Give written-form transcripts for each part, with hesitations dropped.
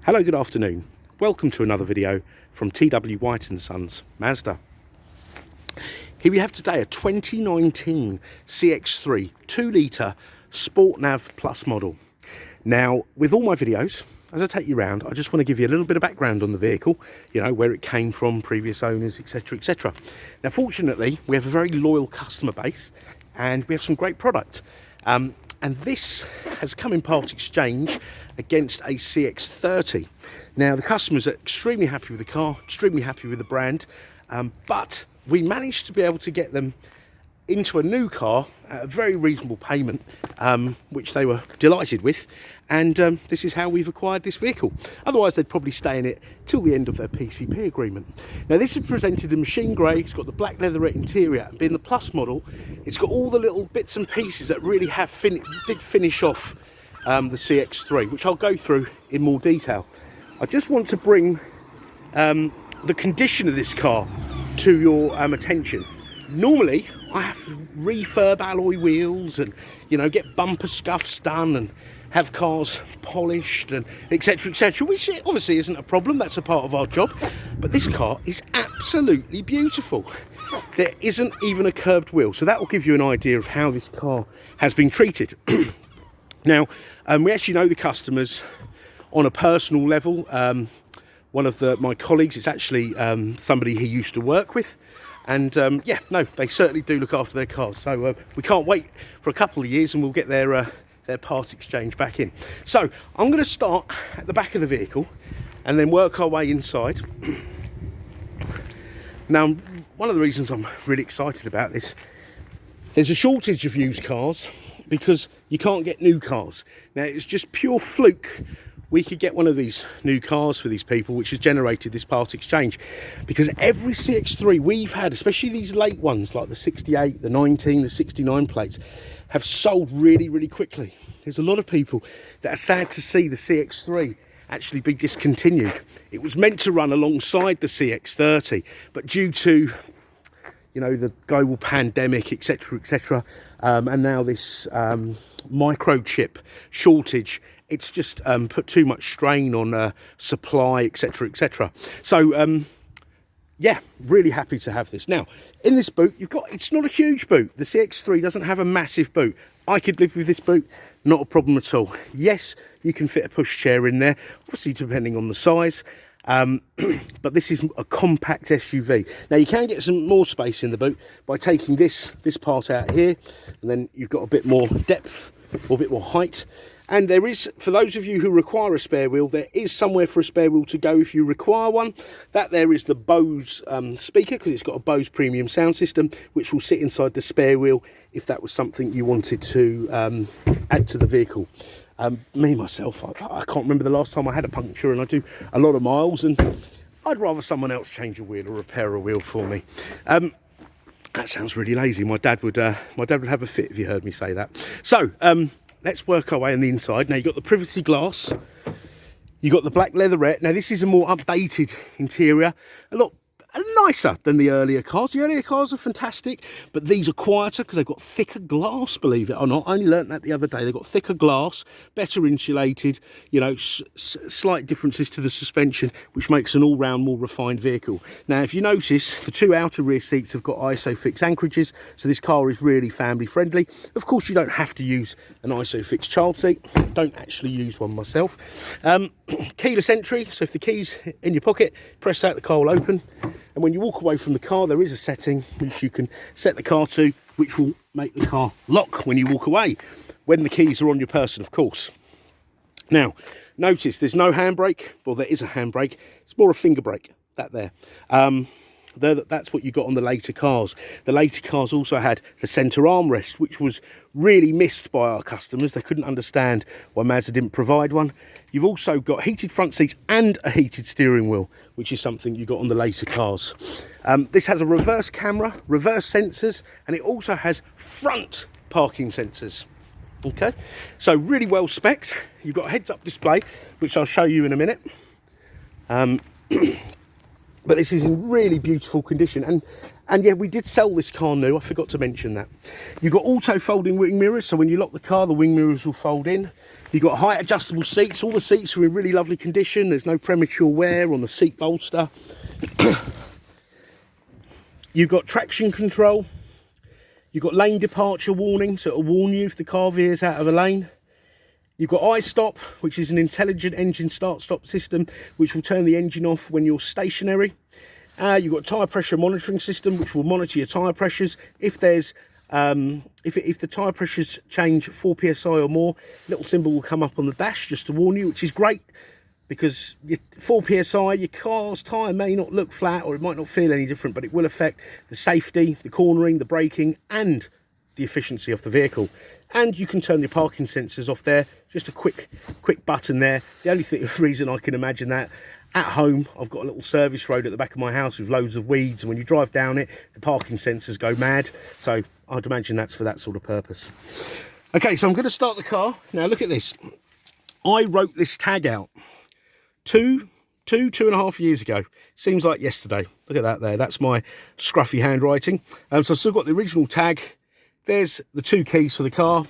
Hello, good afternoon. Welcome to another video from TW White & Sons Mazda. Here we have today a 2019 CX3 2-litre Sport Nav Plus model. Now, with all my videos, as I take you around, I just want to give you a little bit of background on the vehicle, you know, where it came from, previous owners, etc, etc. Now, fortunately, we have a very loyal customer base and we have some great product. And this has come in part exchange against a CX-30. Now, the customers are extremely happy with the car, extremely happy with the brand, but we managed to be able to get them into a new car at a very reasonable payment, which they were delighted with. And this is how we've acquired this vehicle. Otherwise, they'd probably stay in it till the end of their PCP agreement. Now, this is presented in machine grey. It's got the Black Leatherette interior. And being the Plus model, it's got all the little bits and pieces that really have did finish off the CX3, which I'll go through in more detail. I just want to bring the condition of this car to your attention. Normally, I have to refurb alloy wheels and, you know, get bumper scuffs done and have cars polished and etc, which obviously isn't a problem. That's a part of our job. But this car is absolutely beautiful. There isn't even a curbed wheel, so that will give you an idea of how this car has been treated. Now, we actually know the customers on a personal level. One of my colleagues, it's actually somebody he used to work with. And yeah, no, they certainly do look after their cars. So we can't wait for a couple of years and we'll get their part exchange back in. So I'm going to start at the back of the vehicle and then work our way inside. Now, one of the reasons I'm really excited about this, there's a shortage of used cars because you can't get new cars. Now, it's just pure fluke we could get one of these new cars for these people, which has generated this part exchange, because every CX3 we've had, especially these late ones like the 68, the 19, the 69 plates, have sold really, really quickly. There's a lot of people that are sad to see the CX3 actually be discontinued. It was meant to run alongside the CX30, but due to, you know, the global pandemic, etc, etc, and now this microchip shortage, it's just put too much strain on supply, etc, etc. So yeah, really happy to have this. Now, in this boot, you've got, it's not a huge boot. The CX3 doesn't have a massive boot. I could live with this boot, not a problem at all. Yes, you can fit a pushchair in there, obviously depending on the size. But this is a compact SUV. Now, you can get some more space in the boot by taking this part out here, and then you've got a bit more depth or a bit more height. And there is, for those of you who require a spare wheel, there is somewhere for a spare wheel to go if you require one. That there is the Bose speaker, because it's got a Bose premium sound system, which will sit inside the spare wheel if that was something you wanted to add to the vehicle. Me, myself, I can't remember the last time I had a puncture, and I do a lot of miles, and I'd rather someone else change a wheel or repair a wheel for me. That sounds really lazy. My dad would have a fit if you heard me say that. So, let's work our way on the inside. Now, you've got the privacy glass. You've got the Black Leatherette. Now, this is a more updated interior. A lot nicer than the earlier cars. The earlier cars are fantastic, but these are quieter because they've got thicker glass, believe it or not. I only learnt that the other day. They've got thicker glass, better insulated, you know, slight differences to the suspension, which makes an all-round more refined vehicle. Now, if you notice, the two outer rear seats have got ISOFIX anchorages, so this car is really family friendly. Of course, you don't have to use an ISOFIX child seat. I don't actually use one myself. Keyless entry, so if the key's in your pocket, press that, the car will open. And when you walk away from the car, there is a setting which you can set the car to, which will make the car lock when you walk away, when the keys are on your person, of course. Now, notice there's no handbrake. Well, there is a handbrake. It's more a finger brake, that there. That's what you got on the later cars. The later cars also had the centre armrest, which was really missed by our customers. They couldn't understand why Mazda didn't provide one. You've also got heated front seats and a heated steering wheel, which is something you got on the later cars. This has a reverse camera, reverse sensors, and it also has front parking sensors. Okay, so really well spec'd. You've got a heads-up display, which I'll show you in a minute. But this is in really beautiful condition, and yeah, we did sell this car new. I forgot to mention that. You've got auto folding wing mirrors, so when you lock the car, the wing mirrors will fold in. You've got height adjustable seats. All the seats are in really lovely condition. There's no premature wear on the seat bolster. You've got traction control. You've got lane departure warning, so it'll warn you if the car veers out of a lane. You've got iStop, which is an intelligent engine start-stop system, which will turn the engine off when you're stationary. You've got tyre pressure monitoring system, which will monitor your tyre pressures. If there's if the tyre pressures change 4 psi or more, a little symbol will come up on the dash just to warn you, which is great, because 4 psi, your car's tyre may not look flat or it might not feel any different, but it will affect the safety, the cornering, the braking, and the efficiency of the vehicle. And you can turn your parking sensors off there, just a quick button there. The only reason I can imagine that, at home I've got a little service road at the back of my house with loads of weeds, and when you drive down it, the parking sensors go mad, so I'd imagine that's for that sort of purpose. Okay, so I'm going to start the car. Now look at this. I wrote this tag out two and a half years ago. Seems like yesterday. Look at that there. That's my scruffy handwriting. So I've still got the original tag. There's the 2 keys for the car.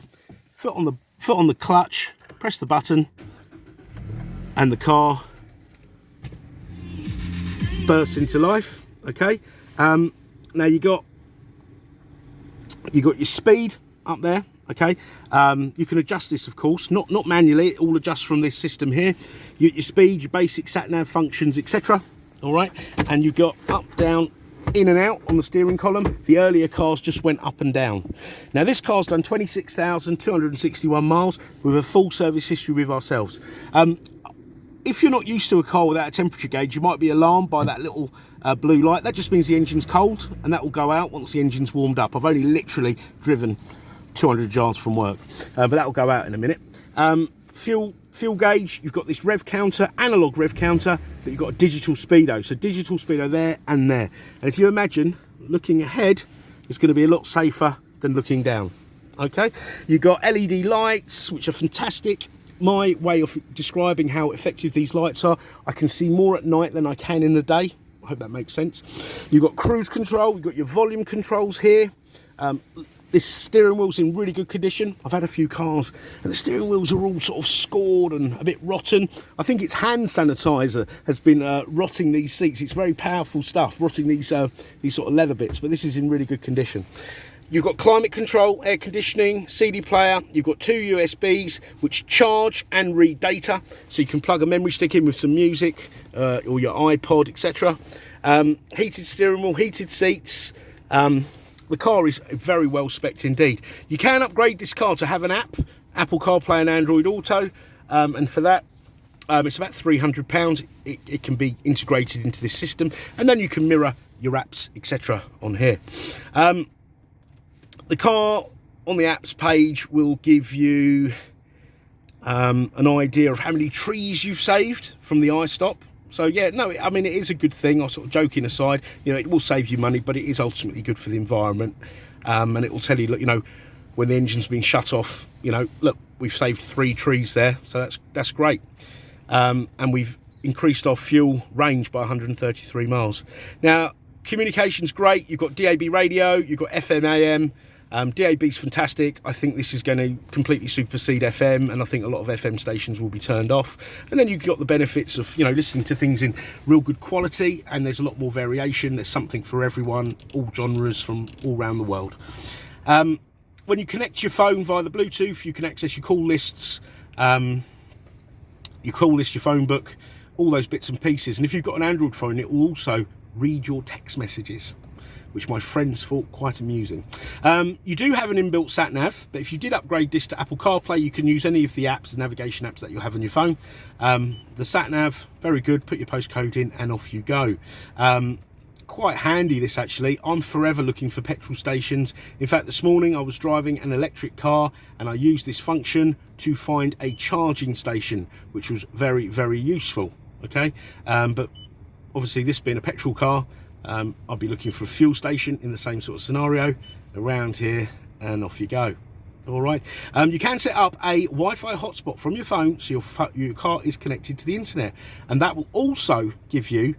Foot on the clutch. Press the button, and the car bursts into life. Okay. Now you got your speed up there. Okay. You can adjust this, of course, not manually. It all adjusts from this system here. Your speed, your basic sat nav functions, etc. All right. And you've got up, down, in and out on the steering column. The earlier cars just went up and down. Now this car's done 26,261 miles with a full service history with ourselves. If you're not used to a car without a temperature gauge, you might be alarmed by that little blue light. That just means the engine's cold, and that will go out once the engine's warmed up. I've only literally driven 200 yards from work, but that will go out in a minute. Fuel gauge, you've got this rev counter, analog rev counter, but you've got a digital speedo. So digital speedo there and there. And if you imagine looking ahead, it's going to be a lot safer than looking down. Okay, you've got LED lights, which are fantastic. My way of describing how effective these lights are, I can see more at night than I can in the day. I hope that makes sense. You've got cruise control, you've got your volume controls here. This steering wheel's in really good condition. I've had a few cars and the steering wheels are all sort of scored and a bit rotten. I think it's hand sanitizer has been rotting these seats. It's very powerful stuff, rotting these sort of leather bits, but this is in really good condition. You've got climate control, air conditioning, CD player. You've got 2 USBs which charge and read data, so you can plug a memory stick in with some music or your iPod, etc. Heated steering wheel, heated seats. The car is very well spec'd indeed. You can upgrade this car to have an app, Apple CarPlay and Android Auto, and for that it's about £300. It can be integrated into this system, and then you can mirror your apps, etc. on here. The car on the apps page will give you an idea of how many trees you've saved from the iStop. So yeah, no, I mean, it is a good thing. I sort of joking aside, you know, it will save you money, but it is ultimately good for the environment. And it will tell you, look, you know, when the engine's been shut off, you know, look, we've saved 3 trees there, so that's great. And we've increased our fuel range by 133 miles. Now, communication's great. You've got DAB radio, you've got FM AM. DAB's fantastic. I think this is going to completely supersede FM, and I think a lot of FM stations will be turned off. And then you've got the benefits of, you know, listening to things in real good quality, and there's a lot more variation. There's something for everyone, all genres from all around the world. When you connect your phone via the Bluetooth, you can access your call lists, your phone book, all those bits and pieces. And if you've got an Android phone, it will also read your text messages, which my friends thought quite amusing. You do have an inbuilt sat nav, but if you did upgrade this to Apple CarPlay, you can use any of the apps, the navigation apps that you have on your phone. The sat nav, very good. Put your postcode in and off you go. Quite handy, this actually. I'm forever looking for petrol stations. In fact, this morning I was driving an electric car and I used this function to find a charging station, which was very, very useful. Okay, but obviously this being a petrol car, I'll be looking for a fuel station in the same sort of scenario around here, and off you go. All right. You can set up a Wi-Fi hotspot from your phone, so your car is connected to the internet, and that will also give you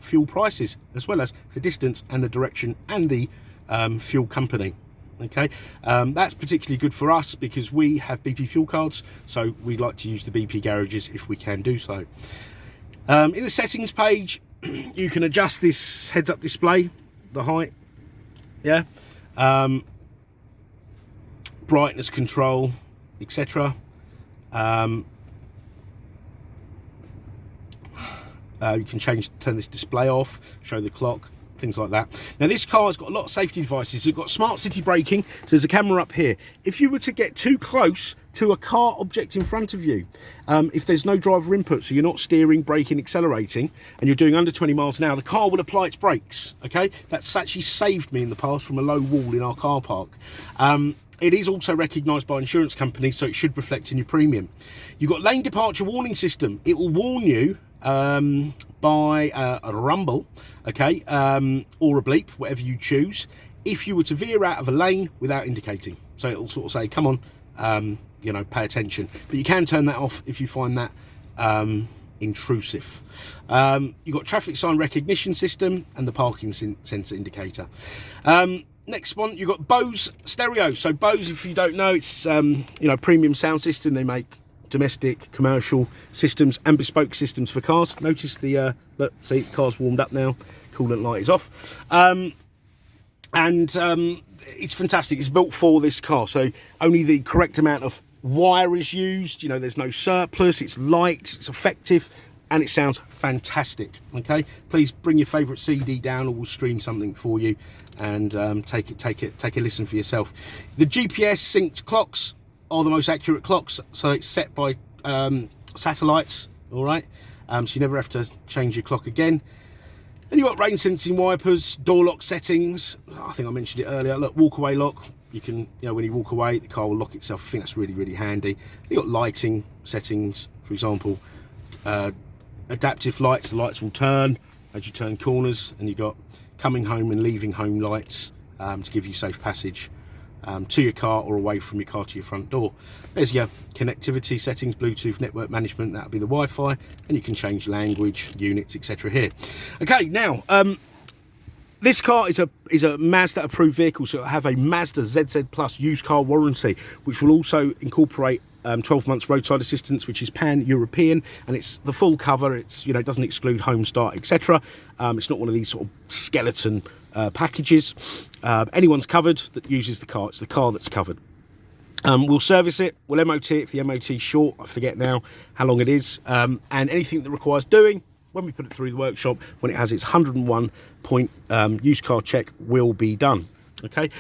fuel prices, as well as the distance and the direction and the fuel company. Okay, that's particularly good for us because we have BP fuel cards, so we like to use the BP garages if we can do so. In the settings page, you can adjust this heads-up display, the height, yeah, brightness control, etc. You can turn this display off, show the clock, things like that. Now this car has got a lot of safety devices. It's got smart city braking, so there's a camera up here. If you were to get too close to a car object in front of you, if there's no driver input, so you're not steering, braking, accelerating, and you're doing under 20 miles an hour, the car will apply its brakes. Okay, that's actually saved me in the past from a low wall in our car park. It is also recognised by insurance companies, so it should reflect in your premium. You've got lane departure warning system. It will warn you by a rumble, okay, or a bleep, whatever you choose, if you were to veer out of a lane without indicating. So it'll sort of say, come on, you know, pay attention. But you can turn that off if you find that intrusive. You've got traffic sign recognition system and the parking sensor indicator. Next one, you've got Bose Stereo. So Bose, if you don't know, it's you know, premium sound system. They make domestic, commercial systems and bespoke systems for cars. Notice the look, see, the car's warmed up now, coolant light is off, and it's fantastic. It's built for this car, so only the correct amount of wire is used. You know, there's no surplus. It's light, it's effective, and it sounds fantastic. Okay, please bring your favorite CD down, or we'll stream something for you and take a listen for yourself. The GPS synced clocks are the most accurate clocks, so it's set by satellites. All right, so you never have to change your clock again. And you've got rain sensing wipers, door lock settings. I think I mentioned it earlier. Look, walk away lock. You can, you know, when you walk away, the car will lock itself. I think that's really, really handy. You've got lighting settings, for example, adaptive lights. The lights will turn as you turn corners, and you've got coming home and leaving home lights to give you safe passage to your car or away from your car to your front door. There's your connectivity settings, Bluetooth network management, that'll be the Wi-Fi, and you can change language, units, etc. here. Okay, now this car is a Mazda approved vehicle, so it'll have a Mazda ZZ Plus used car warranty, which will also incorporate 12 months roadside assistance, which is pan-European, and it's the full cover. It's, you know, it doesn't exclude home start, etc. It's not one of these sort of skeleton packages. Anyone's covered that uses the car. It's the car that's covered. We'll service it, we'll MOT it if the MOT's short. I forget now how long it is, and anything that requires doing, when we put it through the workshop, when it has its 101 point used car check, will be done. Okay,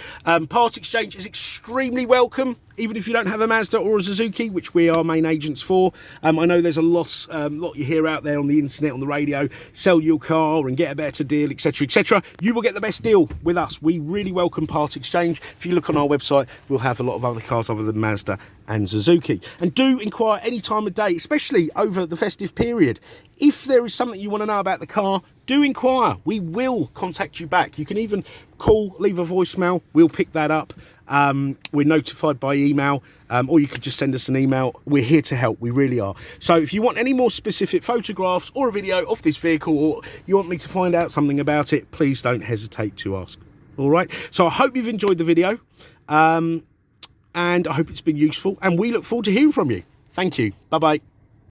part exchange is extremely welcome, even if you don't have a Mazda or a Suzuki, which we are main agents for. I know there's a lot you hear out there on the internet, on the radio, sell your car and get a better deal, etc, etc. You will get the best deal with us. We really welcome part exchange. If you look on our website, we'll have a lot of other cars other than Mazda and Suzuki. And do inquire any time of day, especially over the festive period. If there is something you want to know about the car, do inquire. We will contact you back. You can even call, leave a voicemail. We'll pick that up. We're notified by email, or you could just send us an email. We're here to help. We really are. So if you want any more specific photographs or a video of this vehicle, or you want me to find out something about it, please don't hesitate to ask. All right. So I hope you've enjoyed the video, and I hope it's been useful, and we look forward to hearing from you. Thank you. Bye-bye.